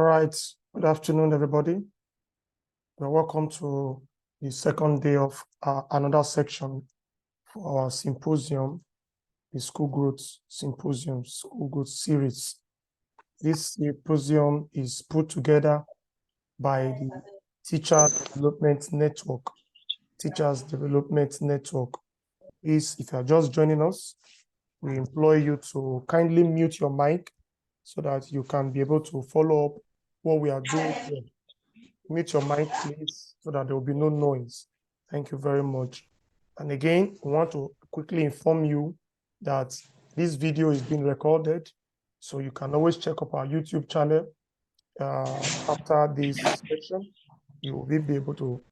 All right, good afternoon, everybody. You're welcome to the second day of another section for our symposium, the School Growth Symposium, School Growth Series. This symposium is put together by the Teachers Development Network. Teachers Development Network. Please, if you are just joining us, we implore you to kindly mute your mic so that you can be able to follow up what we are doing here. Mute your mic, please, so that there will be no noise. Thank you very much. And again, we want to quickly inform you that this video is being recorded, so you can always check up our YouTube channel. After this session, you will be able to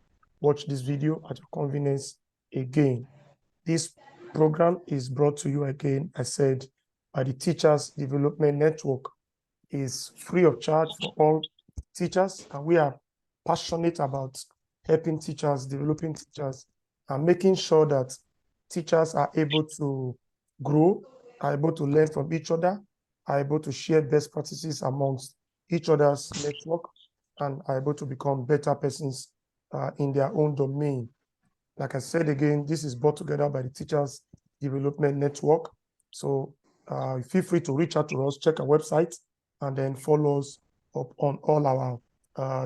watch this video at your convenience again. This program is brought to you again, I said, by the Teachers Development Network. Is free of charge for all teachers, and we are passionate about helping teachers, developing teachers, and making sure that teachers are able to grow, are able to learn from each other, are able to share best practices amongst each other's network, and are able to become better persons in their own domain. Like I said again, this is brought together by the Teachers Development Network. So feel free to reach out to us, check our website, and then follow us up on all our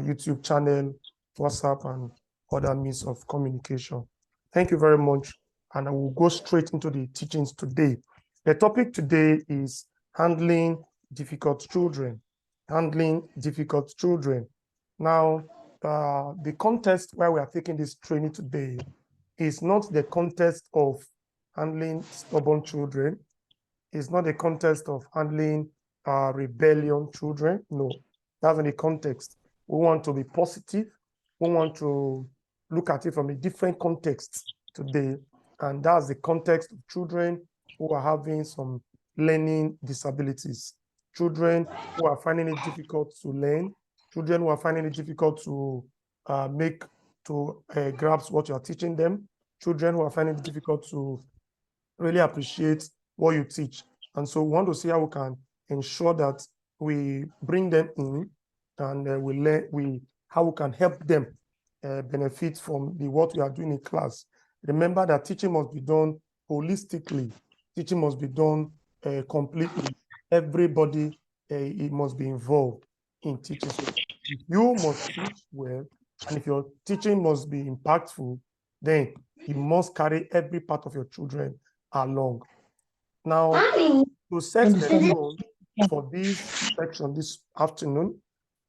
YouTube channel, WhatsApp, and other means of communication. Thank you very much. And I will go straight into the teachings today. The topic today is handling difficult children. Handling difficult children. Now, the context where we are taking this training today is not the context of handling stubborn children. It's not the context of handling rebellion children. No, that's not the context. We want to be positive. We want to look at it from a different context today. And that's the context of children who are having some learning disabilities. Children who are finding it difficult to learn. Children who are finding it difficult to grasp what you are teaching them. Children who are finding it difficult to really appreciate what you teach. And so we want to see how we can ensure that we bring them in and we learn how we can help them benefit from what we are doing in class. Remember that teaching must be done holistically. Teaching must be done completely. Everybody it must be involved in teaching. So if you must teach well, and if your teaching must be impactful, then you must carry every part of your children along. Now, to set the tone for this section this afternoon,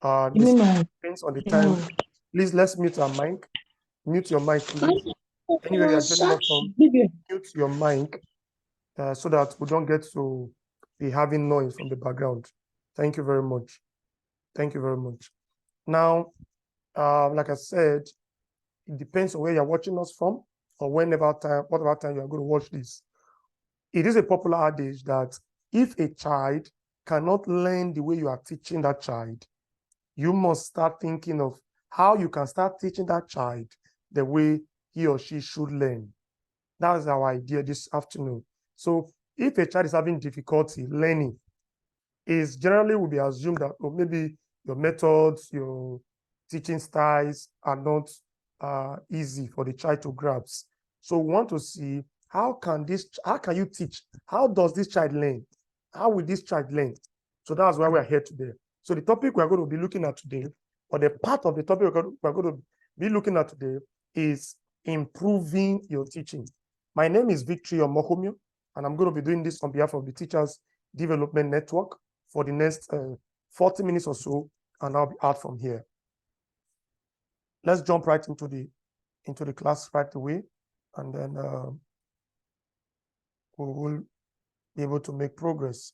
depends on the time. Please, let's mute our mic. Mute your mic, please. Anywhere you are joining us from, mute your mic so that we don't get to be having noise from the background. Thank you very much. Thank you very much. Now, like I said, it depends on where you're watching us from or whatever time you are going to watch this. It is a popular adage that if a child cannot learn the way you are teaching that child, you must start thinking of how you can start teaching that child the way he or she should learn. That's our idea this afternoon. So if a child is having difficulty learning, it generally will be assumed that maybe your methods, your teaching styles are not easy for the child to grasp. So we want to see how can you teach? How does this child learn? How will this child learn? So that's why we're here today. So the topic we're going to be looking at today, or the part of the topic we're going to be looking at today, is improving your teaching. My name is Victory Omokomio, and I'm going to be doing this on behalf of the Teachers Development Network for the next 40 minutes or so, and I'll be out from here. Let's jump right into the class right away, and then we will be able to make progress.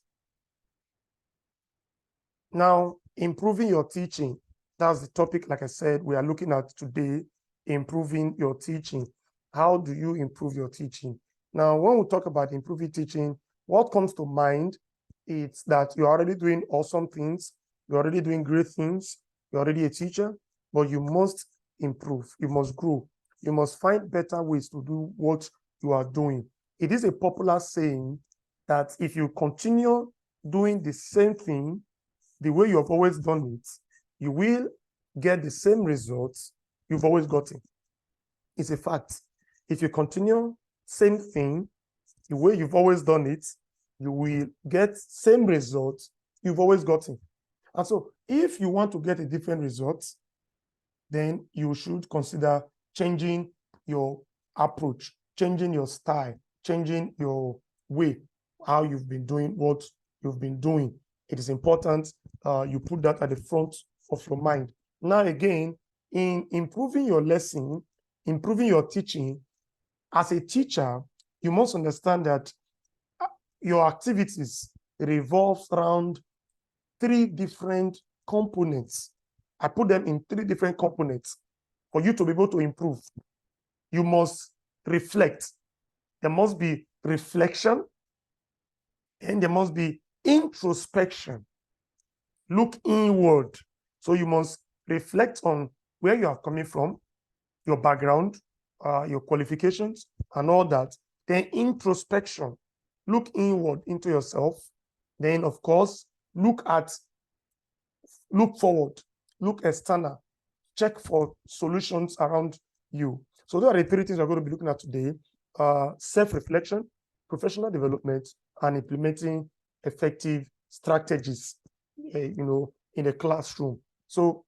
Now, improving your teaching, that's the topic, like I said, we are looking at today, improving your teaching. How do you improve your teaching? Now, when we talk about improving teaching, what comes to mind is that you're already doing awesome things, you're already doing great things, you're already a teacher, but you must improve, you must grow, you must find better ways to do what you are doing. It is a popular saying that if you continue doing the same thing the way you have always done it, you will get the same results you've always gotten. It's a fact. If you continue same thing, the way you've always done it, you will get same results you've always gotten. And so if you want to get a different result, then you should consider changing your approach, changing your style, changing your way, how you've been doing what you've been doing. It is important you put that at the front of your mind. Now, again, in improving your lesson, improving your teaching, as a teacher, you must understand that your activities revolve around 3 different components. I put them in 3 different components for you to be able to improve. You must reflect. There must be reflection, and there must be introspection. Look inward. So you must reflect on where you are coming from, your background, your qualifications, and all that. Then introspection. Look inward into yourself. Then, of course, look forward, look external, check for solutions around you. So those are the 3 things we're going to be looking at today: self-reflection, professional development, and implementing effective strategies, in the classroom. So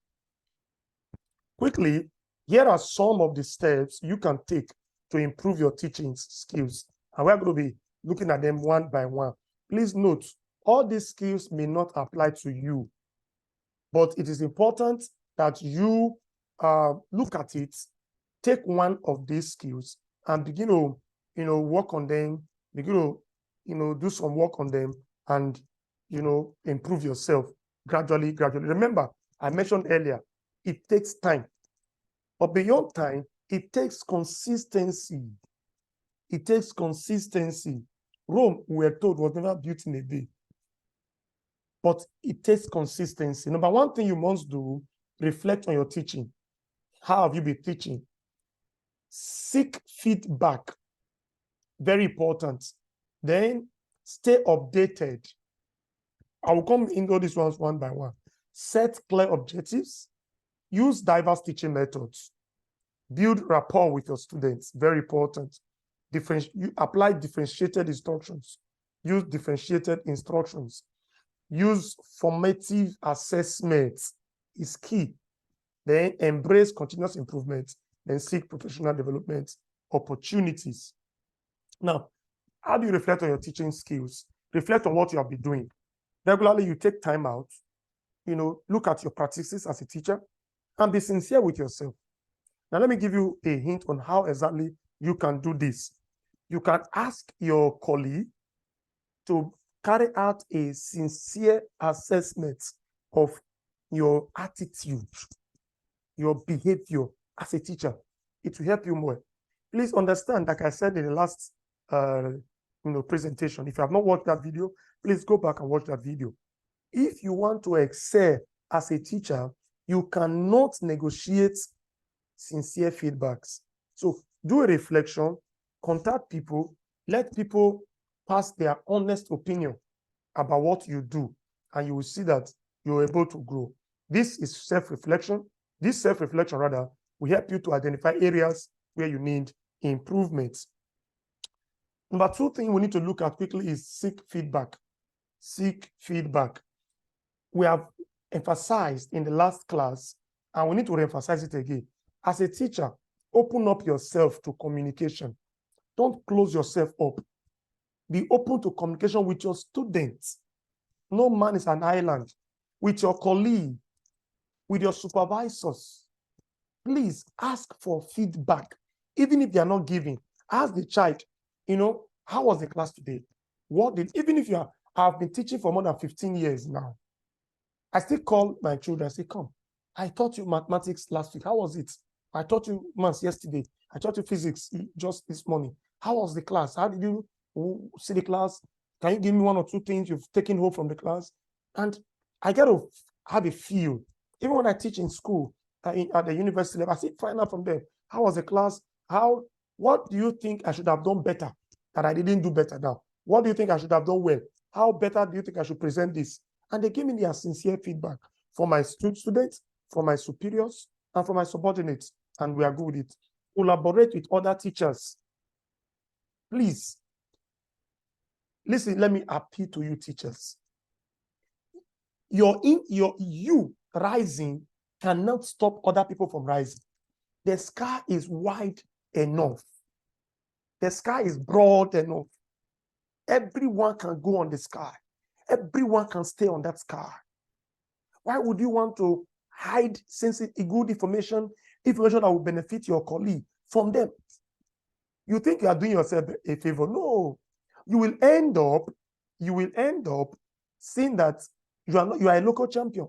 quickly, here are some of the steps you can take to improve your teaching skills. And we're going to be looking at them one by one. Please note, all these skills may not apply to you, but it is important that you look at it, take one of these skills, and begin to, work on them, begin to, do some work on them, and, improve yourself gradually. Remember, I mentioned earlier, it takes time. But beyond time, it takes consistency. It takes consistency. Rome, we were told, was never built in a day. But it takes consistency. Number 1 thing you must do, reflect on your teaching. How have you been teaching? Seek feedback. Very important. Then stay updated. I will come into these ones one by one. Set clear objectives. Use diverse teaching methods. Build rapport with your students. Very important. Apply differentiated instructions. Use differentiated instructions. Use formative assessments is key. Then embrace continuous improvement. Then seek professional development opportunities. Now, how do you reflect on your teaching skills? Reflect on what you have been doing. Regularly, you take time out, look at your practices as a teacher, and be sincere with yourself. Now, let me give you a hint on how exactly you can do this. You can ask your colleague to carry out a sincere assessment of your attitude, your behavior as a teacher. It will help you more. Please understand, like I said in the last presentation, if you have not watched that video, please go back and watch that video. If you want to excel as a teacher, you cannot negotiate sincere feedbacks. So do a reflection, contact people, let people pass their honest opinion about what you do, and you will see that you're able to grow. This is self-reflection. This self-reflection, rather, will help you to identify areas where you need improvements. Number 2 thing we need to look at quickly is seek feedback. Seek feedback. We have emphasized in the last class, and we need to reemphasize it again. As a teacher, open up yourself to communication. Don't close yourself up. Be open to communication with your students. No man is an island. With your colleague, with your supervisors. Please ask for feedback. Even if they are not giving, ask the child, how was the class today? Even if I've been teaching for more than 15 years now, I still call my children and say, come, I taught you mathematics last week. How was it? I taught you maths yesterday. I taught you physics just this morning. How was the class? How did you see the class? Can you give me 1 or 2 things you've taken home from the class? And I get to have a feel. Even when I teach in school, at the university level, I still find out from them, how was the class? What do you think I should have done better that I didn't do better now? What do you think I should have done well? How better do you think I should present this? And they give me their sincere feedback. for my students, for my superiors, and for my subordinates, and we are good with it. Collaborate with other teachers. Please, listen, let me appeal to you teachers. You rising cannot stop other people from rising. The sky is wide enough. The sky is broad enough. Everyone can go on the sky. Everyone can stay on that sky. Why would you want to hide sensitive, good information that will benefit your colleague from them? You think you are doing yourself a favor? No. You will end up seeing that you are a local champion.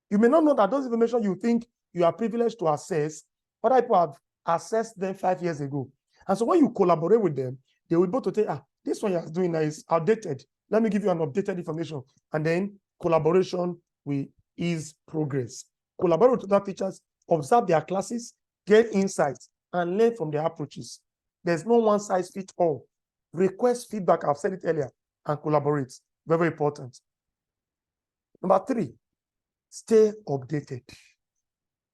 You may not know that those information you think you are privileged to access, other people have accessed them 5 years ago. And so when you collaborate with them, they will be able to say, this one you're doing now is outdated. Let me give you an updated information. And then collaboration will ease progress. Collaborate with other teachers, observe their classes, get insights, and learn from their approaches. There's no one size fits all. Request feedback, I've said it earlier, and collaborate. Very, very important. Number 3, stay updated.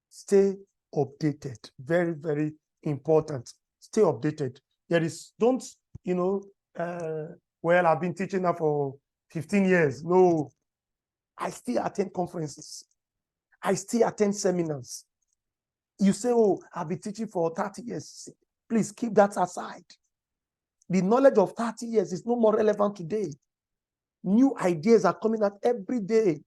Stay updated. Very, very important. Stay updated. Don't, well, I've been teaching now for 15 years. No, I still attend conferences. I still attend seminars. You say, oh, I've been teaching for 30 years. Please keep that aside. The knowledge of 30 years is no more relevant today. New ideas are coming out every day.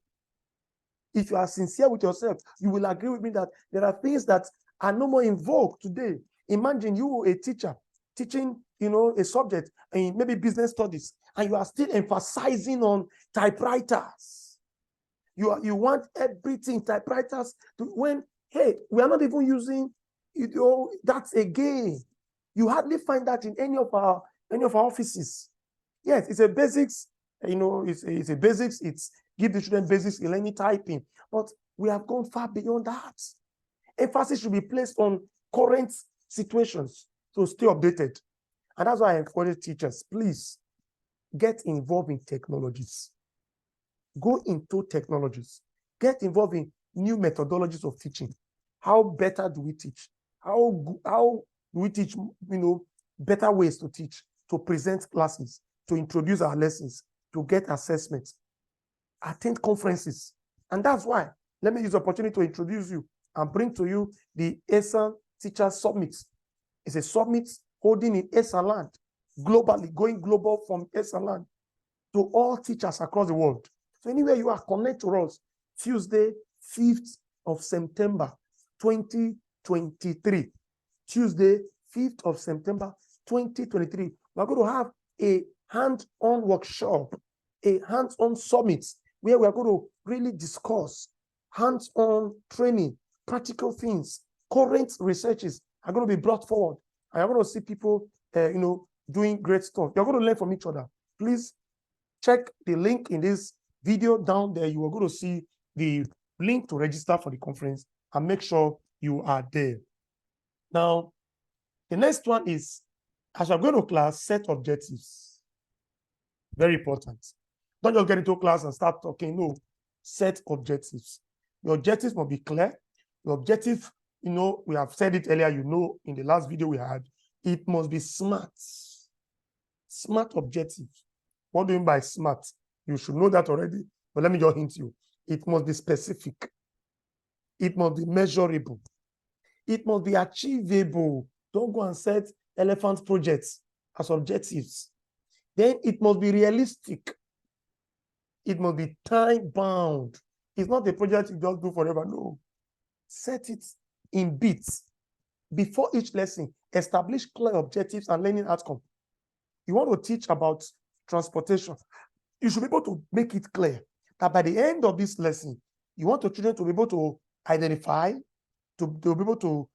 If you are sincere with yourself, you will agree with me that there are things that are no more in vogue today. Imagine you, a teacher, teaching, a subject, and maybe business studies, and you are still emphasizing on typewriters. You want everything typewriters to when, hey, we are not even using, that's a game. You hardly find that in any of our offices. Yes, it's a basics, it's a basics, it's give the children basics in learning typing, but we have gone far beyond that. Emphasis should be placed on current situations, so stay updated. And that's why I encourage teachers, please get involved in technologies. Go into technologies. Get involved in new methodologies of teaching. How better do we teach? How do we teach, better ways to teach, to present classes, to introduce our lessons, to get assessments, attend conferences. And that's why, let me use the opportunity to introduce you and bring to you the ESSA Teachers Summit. It's a summit holding in ESSA land, globally, going global from ESSA land to all teachers across the world. So anywhere you are, connect to us. Tuesday, 5th of September, 2023. Tuesday, 5th of September, 2023. We're going to have a hands-on workshop, a hands-on summit, where we're going to really discuss hands-on training, practical things, current researches are going to be brought forward. And you're going to see people, doing great stuff. You're going to learn from each other. Please check the link in this video down there. You are going to see the link to register for the conference and make sure you are there. Now, the next one is, as you're going to class, set objectives. Very important. Don't just get into class and start talking. No, set objectives. Your objectives must be clear. Your objective, we have said it earlier, in the last video we had, it must be smart. Smart objectives. What do you mean by smart? You should know that already, but let me just hint you. It must be specific. It must be measurable. It must be achievable. Don't go and set elephant projects as objectives. Then it must be realistic. It must be time-bound. It's not a project you just do forever. No. Set it in bits. Before each lesson, establish clear objectives and learning outcome. You want to teach about transportation. You should be able to make it clear that by the end of this lesson, you want the children to be able to identify, to be able to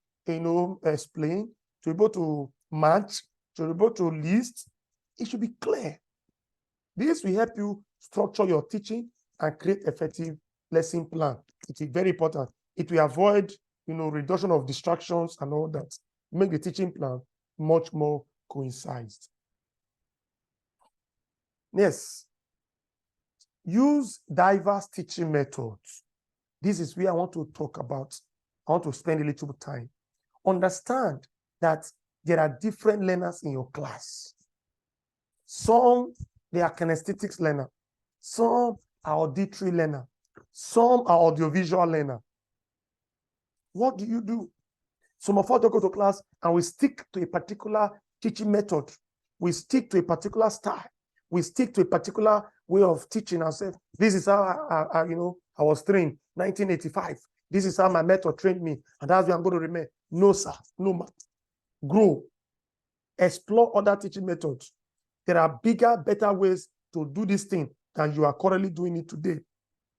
explain, to be able to match, to be able to list. It should be clear. This will help you structure your teaching and create effective lesson plan. It is very important. It will avoid, reduction of distractions and all that. Make the teaching plan much more coincided. Yes. Use diverse teaching methods. This is where I want to talk about. I want to spend a little time. Understand that there are different learners in your class. Some, they are kinesthetics learner. Some are auditory learner. Some are audiovisual learner. What do? Some of us don't go to class and we stick to a particular teaching method. We stick to a particular style. We stick to a particular way of teaching ourselves. This is how I was trained, 1985. This is how my method trained me, and that's where I'm going to remain. No, sir. No, man. Grow. Explore other teaching methods. There are bigger, better ways to do this thing than you are currently doing it today.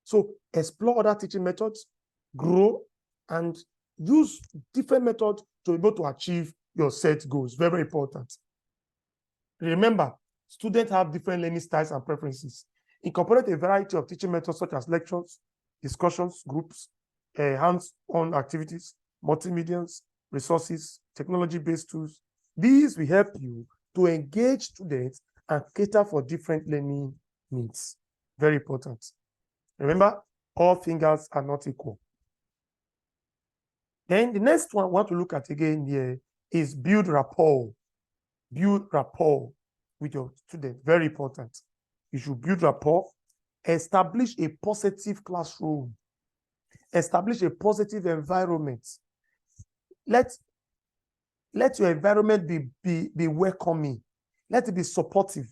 So explore other teaching methods, grow, and use different methods to be able to achieve your set goals. Very, very important. Remember, students have different learning styles and preferences. Incorporate a variety of teaching methods such as lectures, discussions, groups, hands-on activities, multimedias, resources, technology-based tools. These will help you to engage students and cater for different learning needs. Very important. Remember, all fingers are not equal. Then the next one I want to look at again here is build rapport. Build rapport with your student. Very important. You should build rapport. Establish a positive classroom. Establish a positive environment. Let your environment be welcoming. Let it be supportive.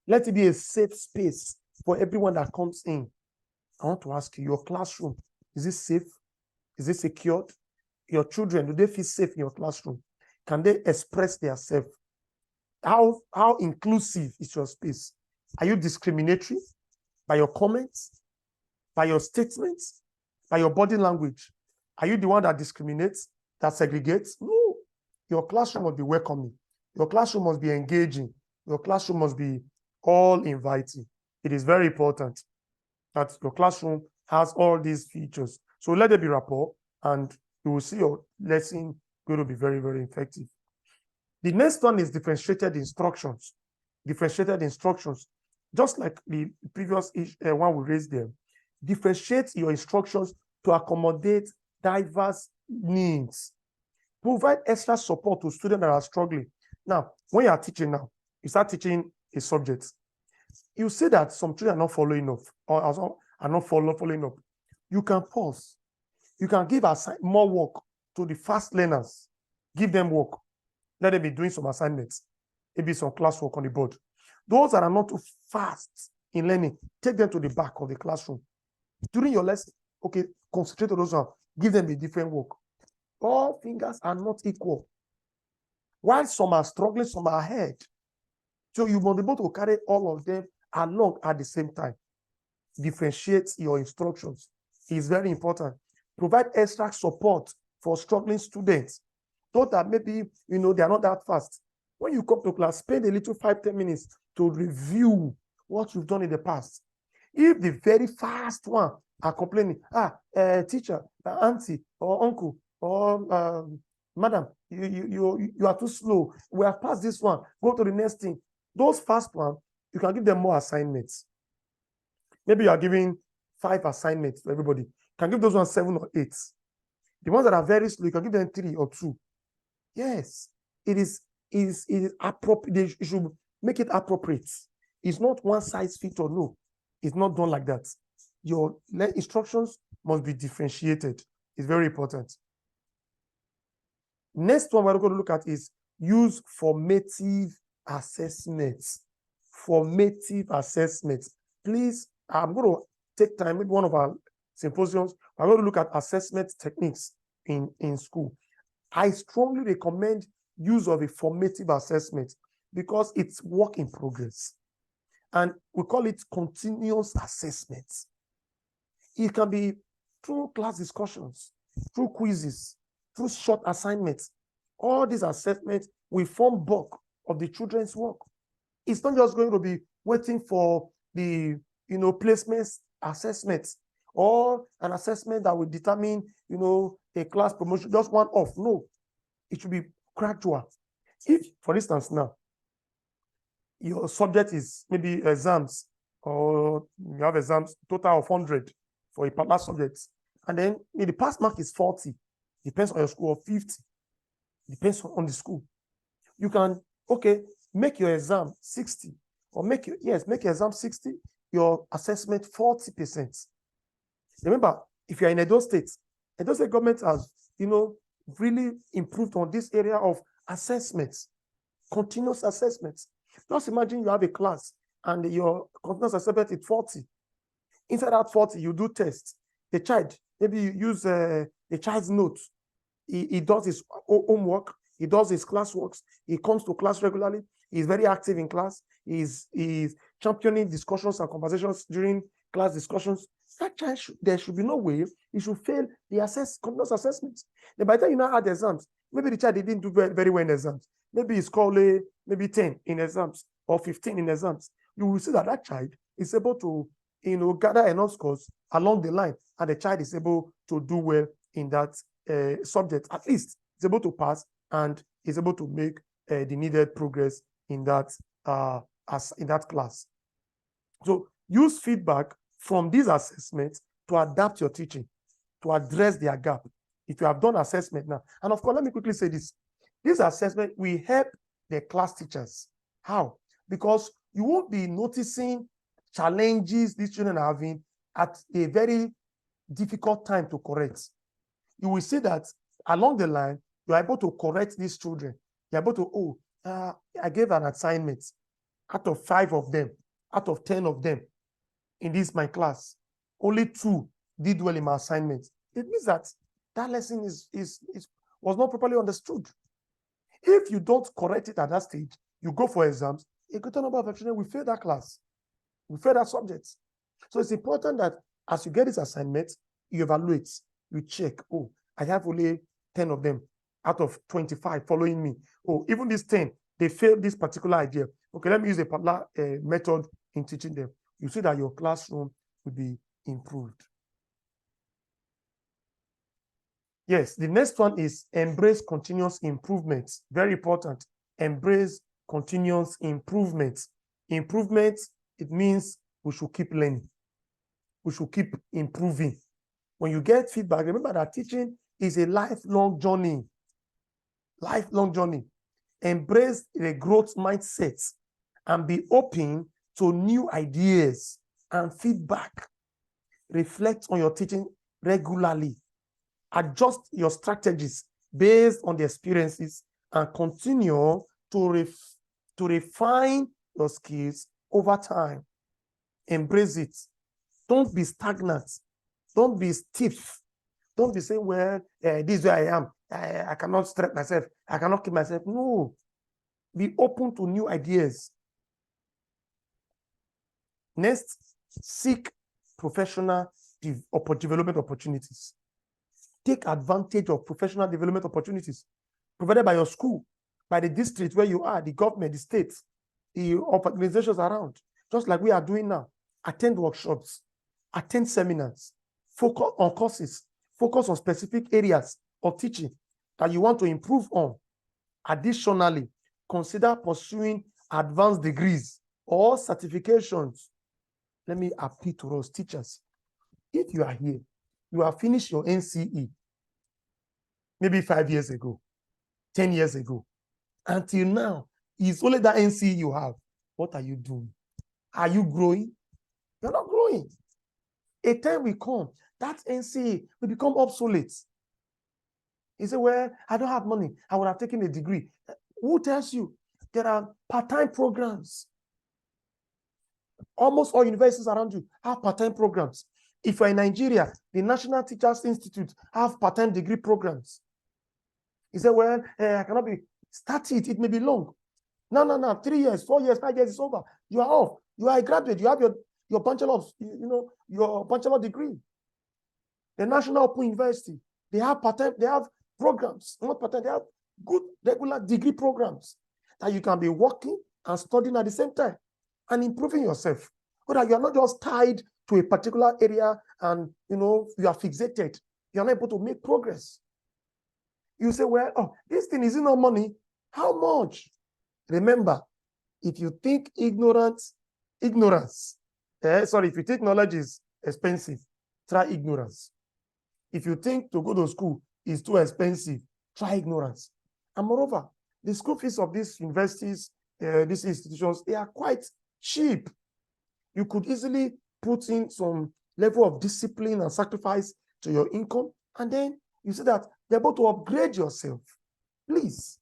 Let it be a safe space for everyone that comes in. I want to ask you, your classroom, is it safe? Is it secured? Your children, do they feel safe in your classroom? Can they express themselves? How inclusive is your space? Are you discriminatory by your comments, by your statements, by your body language? Are you the one that discriminates, that segregates? No. Your classroom must be welcoming. Your classroom must be engaging. Your classroom must be all inviting. It is very important that your classroom has all these features. So let there be rapport, and you will see your lesson going to be very, very effective. The next one is differentiated instructions. Differentiated instructions, just like the previous one we raised there. Differentiate your instructions to accommodate diverse needs. Provide extra support to students that are struggling. Now, when you are teaching now, you start teaching a subject. You see that some children are not following up or are not following up. You can pause. You can give more work to the fast learners. Give them work. Let them be doing some assignments, maybe some classwork on the board. Those that are not too fast in learning, take them to the back of the classroom. During your lesson, okay, concentrate on those ones. Give them a different work. All fingers are not equal. While some are struggling, some are ahead. So you must be able to carry all of them along at the same time. Differentiate your instructions. It's very important. Provide extra support for struggling students. Those that maybe, they are not that fast. When you come to class, spend a little 5-10 minutes to review what you've done in the past. If the very fast one are complaining, teacher, auntie, or uncle, or madam, you are too slow. We have passed this one. Go to the next thing. Those fast ones, you can give them more assignments. Maybe you are giving 5 assignments to everybody. You can give those ones 7 or 8. The ones that are very slow, you can give them 3 or 2. Yes, it is appropriate. You should make it appropriate. It's not one size fits all. No, it's not done like that. Your instructions must be differentiated. It's very important. Next one we're going to look at is use formative assessments. Formative assessments. Please, I'm going to take time with one of our symposiums. We're going to look at assessment techniques in school. I strongly recommend use of a formative assessment because it's work in progress. And we call it continuous assessment. It can be through class discussions, through quizzes, through short assignments. All these assessments will form bulk of the children's work. It's not just going to be waiting for the placements assessments or an assessment that will determine a class promotion, just one off. No, it should be gradual. If, for instance, now your subject is maybe exams or you have exams total of 100 for a particular subject, and then the pass mark is 40, depends on your school, or 50, depends on the school. You can, okay, make your exam 60, or make your exam 60, your assessment 40%. Remember, if you're in Edo State government has, really improved on this area of assessments, continuous assessments. Just imagine you have a class and your continuous assessment is 40. Inside that 40, you do tests. The child, maybe you use the child's notes. He does his homework. He does his classworks. He comes to class regularly. He's very active in class. He's championing discussions and conversations during class discussions. That child, there should be no way he should fail the continuous assessments. Then by the time you now add exams, maybe the child didn't do very well in exams. Maybe he scored maybe 10 in exams or 15 in exams. You will see that that child is able to, gather enough scores along the line, and the child is able to do well in that subject. At least is able to pass and is able to make the needed progress in that class. So use feedback from these assessments to adapt your teaching, to address their gap. If you have done assessment now, and of course, let me quickly say this. This assessment will help the class teachers. How? Because you won't be noticing challenges these children are having at a very difficult time to correct. You will see that along the line, you're able to correct these children. You're able to, I gave an assignment out of 5 of them, out of 10 of them in my class, only 2 did well in my assignment. It means that lesson was not properly understood. If you don't correct it at that stage, you go for exams, a greater number of children will fail that class, will fail that subject. So it's important that as you get this assignment, you evaluate, you check, I have only 10 of them out of 25 following me. Even these 10, they failed this particular idea. Okay, let me use a particular method in teaching them. You see that your classroom will be improved. Yes, the next one is embrace continuous improvement. Very important. Embrace continuous improvement. Improvement, it means we should keep learning. We should keep improving. When you get feedback, remember that teaching is a lifelong journey. Lifelong journey. Embrace the growth mindset and be open to new ideas and feedback. Reflect on your teaching regularly. Adjust your strategies based on the experiences and continue to refine your skills over time. Embrace it. Don't be stagnant. Don't be stiff. Don't be saying, well, this is where I am. I cannot stretch myself. I cannot keep myself. No. Be open to new ideas. Next, seek professional development opportunities. Take advantage of professional development opportunities provided by your school, by the district where you are, the government, the state, the organizations around, just like we are doing now. Attend workshops, attend seminars, focus on courses, focus on specific areas of teaching that you want to improve on. Additionally, consider pursuing advanced degrees or certifications. Let me appeal to us teachers. If you are here, you have finished your NCE maybe 5 years ago, 10 years ago. Until now, it's only that NCE you have. What are you doing? Are you growing? You're not growing. A time will come, that NCE will become obsolete. You say, well, I don't have money. I would have taken a degree. Who tells you? There are part-time programs. Almost all universities around you have part-time programs. If you're in Nigeria, the National Teachers Institute have part-time degree programs. You say, well, I cannot be, start it, it may be long. No, 3 years, 4 years, 5 years is over. You are off. You are a graduate. You have your bachelor, your bachelor degree. The National Open University, they have part-time, they have programs, not part-time, they have good regular degree programs that you can be working and studying at the same time and improving yourself. So that you are not just tied to a particular area and you are fixated. You are not able to make progress. You say, well, this thing is not money. How much? Remember, if you think ignorance if you think knowledge is expensive, try ignorance. If you think to go to school is too expensive, try ignorance. And moreover, the school fees of these universities, these institutions, they are quite cheap. You could easily put in some level of discipline and sacrifice to your income, and then you see that you're able to upgrade yourself. Please,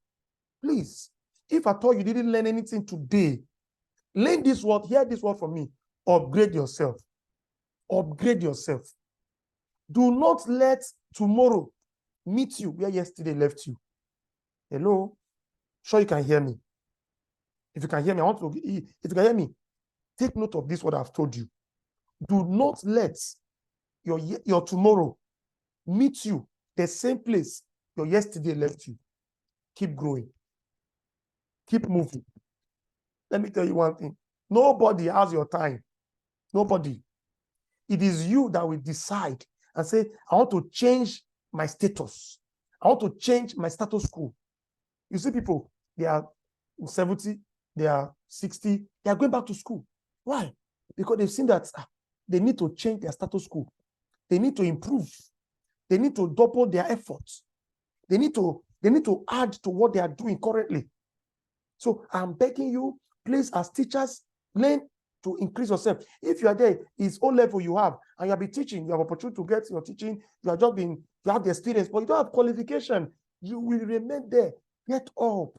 please, if at all you didn't learn anything today, learn this word, hear this word from me. Upgrade yourself. Upgrade yourself. Do not let tomorrow meet you where yesterday left you. Hello? Sure you can hear me. If you can hear me, if you can hear me, take note of this, what I've told you. Do not let your tomorrow meet you the same place your yesterday left you. Keep growing. Keep moving. Let me tell you one thing. Nobody has your time. Nobody. It is you that will decide and say, I want to change my status. I want to change my status quo. You see people, they are 70, they are 60, they are going back to school. Why? Because they've seen that they need to change their status quo. They need to improve. They need to double their efforts. They need to add to what they are doing currently. So I'm begging you, please, as teachers, learn to increase yourself. If you are there, it's O level you have, and you'll be teaching, you have opportunity to get your teaching, you have the experience, but you don't have qualification, you will remain there. Get up.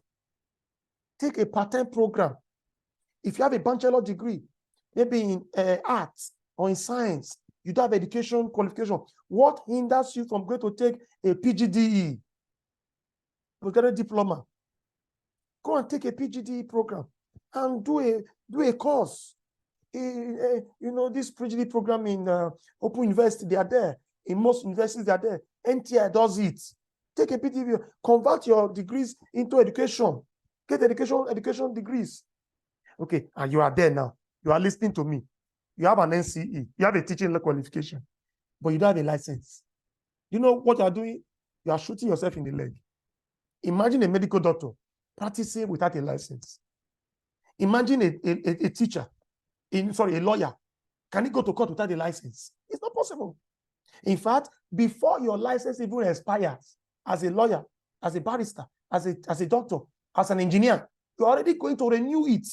Take a part-time program. If you have a bachelor degree, maybe in arts or in science, you don't have education qualification, what hinders you from going to take a PGDE, postgraduate diploma? Go and take a PGDE program and do a course. This PGDE program in Open University, they are there. In most universities, they are there. NTI does it. Take a PGDE, convert your degrees into education. Get education degrees. Okay, and you are there now. You are listening to me. You have an NCE. You have a teaching qualification, but you don't have a license. You know what you are doing? You are shooting yourself in the leg. Imagine a medical doctor practicing without a license. Imagine a teacher, a lawyer. Can he go to court without a license? It's not possible. In fact, before your license even expires, as a lawyer, as a barrister, as a doctor, as an engineer, you're already going to renew it.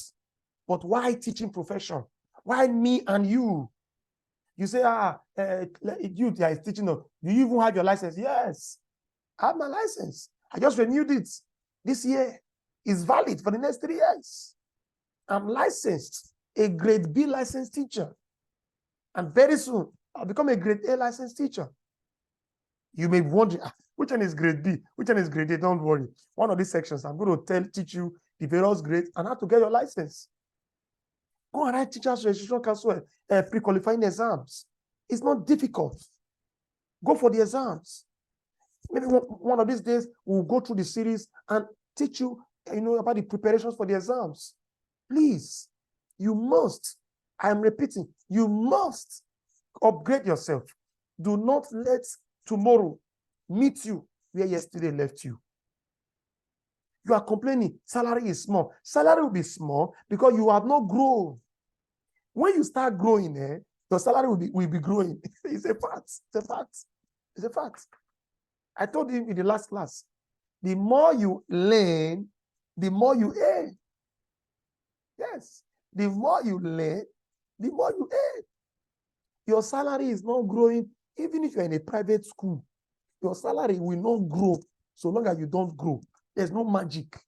But why teaching profession? Why me and you? You say, you that is teaching, do you even have your license? Yes, I have my license. I just renewed it this year. It's valid for the next 3 years. I'm licensed, a grade B licensed teacher. And very soon, I'll become a grade A licensed teacher. You may be wondering, which one is grade B? Which one is grade A? Don't worry. One of these sections, I'm going to teach you the various grades and how to get your license. Go and write Teachers Registration Council pre-qualifying exams. It's not difficult. Go for the exams. Maybe one of these days, we'll go through the series and teach you, about the preparations for the exams. Please, you must, I'm repeating, you must upgrade yourself. Do not let tomorrow meet you where yesterday left you. You are complaining, salary is small. Salary will be small because you have not grown. When you start growing, your salary will be growing. It's a fact. It's a fact. It's a fact. I told you in the last class, the more you learn, the more you earn. Yes. The more you learn, the more you earn. Your salary is not growing, even if you're in a private school. Your salary will not grow so long as you don't grow. There's no magic.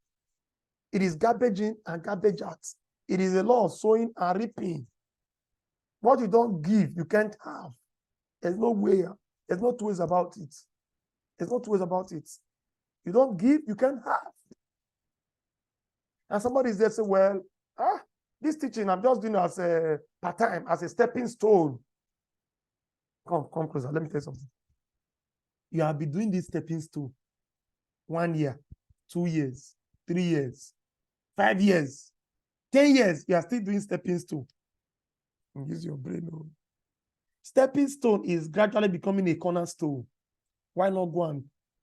It is garbage in and garbage out. It is a law of sowing and reaping. What you don't give, you can't have. There's no way. There's no two ways about it. There's no two ways about it. You don't give, you can't have. And somebody is there say, well, this teaching, I'm just doing it as a part-time, as a stepping stone. Come closer. Let me tell you something. You have been doing this stepping stone 1 year, 2 years, 3 years, 5 years, 10 years. You are still doing stepping stone. Use your brain. Stepping stone is gradually becoming a cornerstone. Why not go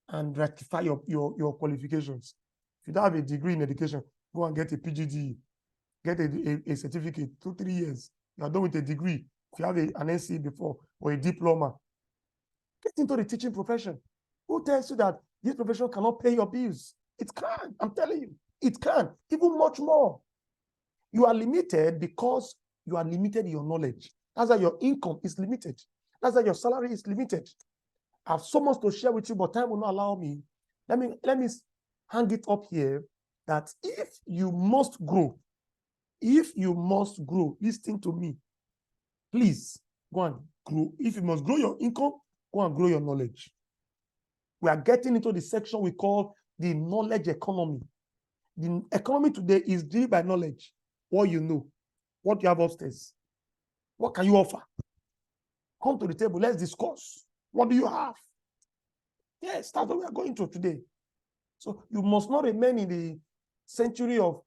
and rectify your qualifications? If you don't have a degree in education, go and get a PGDE, get a certificate, 2-3 years. you are done with a degree, if you have an NCE before or a diploma, get into the teaching profession. Who tells you that this profession cannot pay your bills? It can. I'm telling you, it can. Even much more. You are limited because you are limited in your knowledge. That's why your income is limited. That's why your salary is limited. I have so much to share with you, but time will not allow me. Let me hang it up here that if you must grow, listen to me, please go and grow. If you must grow your income, go and grow your knowledge. We are getting into the section we call the knowledge economy. The economy today is driven by knowledge. What you know, what you have upstairs, what can you offer? Come to the table, let's discuss. What do you have? Yes, that's what we are going to today. So you must not remain in the century of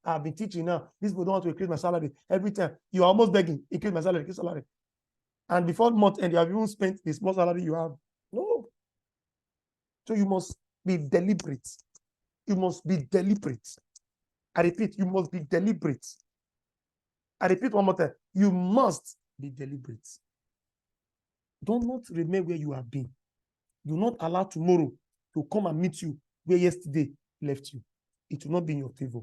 I've been teaching now. These people don't want to increase my salary. Every time you're almost begging, increase my salary, increase salary. And before month end, you have even spent the small salary you have. No. So you must be deliberate. You must be deliberate. I repeat, you must be deliberate. I repeat one more time. You must be deliberate. Do not remain where you have been. Do not allow tomorrow to come and meet you where yesterday left you. It will not be in your favor.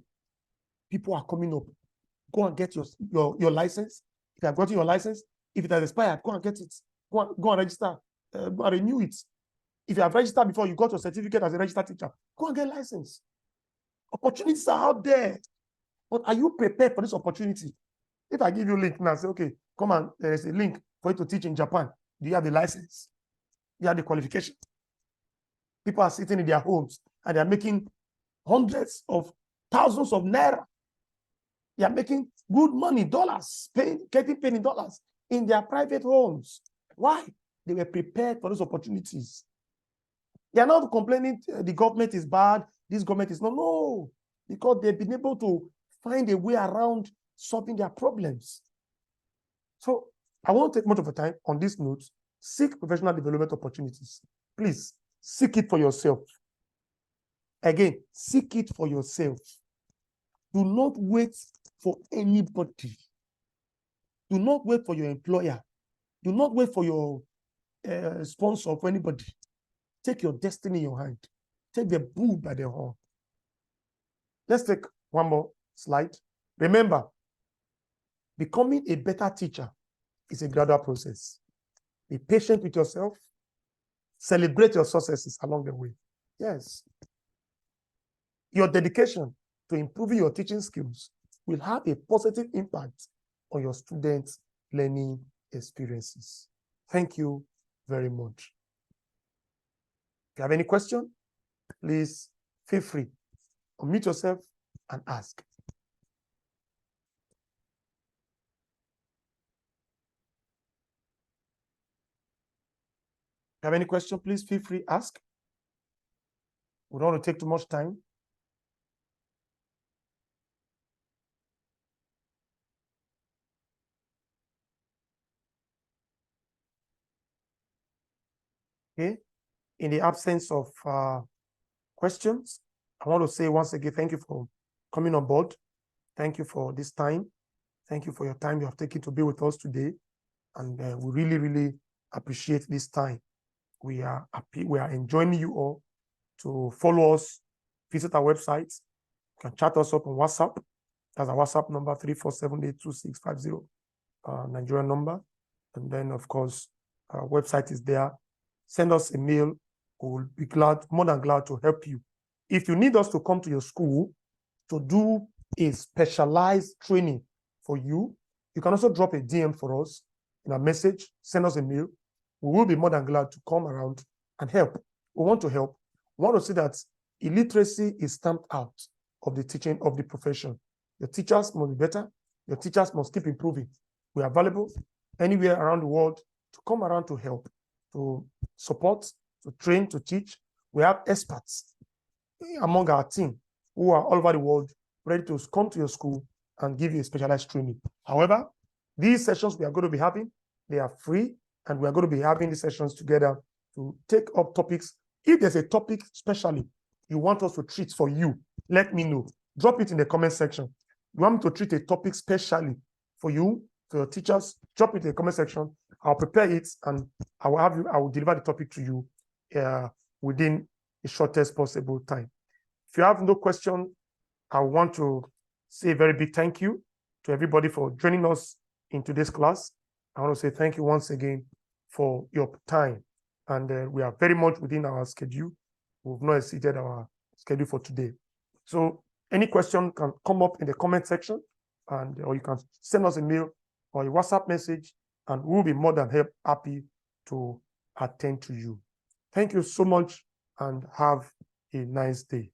People are coming up. Go and get your license. If you have gotten your license, if it has expired, go and get it. Go and register. Go and renew it. If you have registered before, you got your certificate as a registered teacher, go and get a license. Opportunities are out there. But are you prepared for this opportunity? If I give you a link now, say, okay, come on, there is a link for you to teach in Japan. Do you have the license? Do you have the qualification? People are sitting in their homes and they are making hundreds of thousands of naira. They are making good money, dollars, getting paid in dollars in their private homes. Why? They were prepared for those opportunities. They are not complaining the government is bad, this government is not. No, because they've been able to find a way around solving their problems. So I won't take much of a time on this note. Seek professional development opportunities. Please, seek it for yourself. Again, seek it for yourself. Do not wait for anybody. Do not wait for your employer. Do not wait for your sponsor, for anybody. Take your destiny in your hand. Take the bull by the horn. Let's take one more slide. Remember, becoming a better teacher is a gradual process. Be patient with yourself. Celebrate your successes along the way. Yes. Your dedication to improving your teaching skills will have a positive impact on your students' learning experiences. Thank you very much. If you have any question, please feel free. Unmute yourself and ask. If you have any question, please feel free, ask. We don't want to take too much time. Okay. In the absence of questions, I want to say once again, thank you for coming on board. Thank you for this time. Thank you for your time you have taken to be with us today. And we really, really appreciate this time. We are happy. We are enjoying you all. To follow us, visit our website. You can chat us up on WhatsApp. That's our WhatsApp number, 3478265, Nigerian number. And then, of course, our website is there. Send us a mail. We'll be glad, more than glad to help you. If you need us to come to your school to do a specialized training for you, you can also drop a DM for us in a message, send us a mail. We will be more than glad to come around and help. We want to help. We want to see that illiteracy is stamped out of the teaching of the profession. Your teachers must be better. Your teachers must keep improving. We are available anywhere around the world to come around to help, to support, to train, to teach. We have experts among our team who are all over the world ready to come to your school and give you a specialized training. However, these sessions we are going to be having, they are free, and we are going to be having these sessions together to take up topics. If there's a topic specially you want us to treat for you, let me know. Drop it in the comment section. You want me to treat a topic specially for you? to your teachers, drop it in the comment section. I'll prepare it and I will deliver the topic to you within the shortest possible time. If you have no question, I want to say a very big thank you to everybody for joining us in today's class. I want to say thank you once again for your time. And we are very much within our schedule. We've not exceeded our schedule for today. So any question can come up in the comment section, or you can send us a mail or a WhatsApp message, and we'll be more than happy to attend to you. Thank you so much and have a nice day.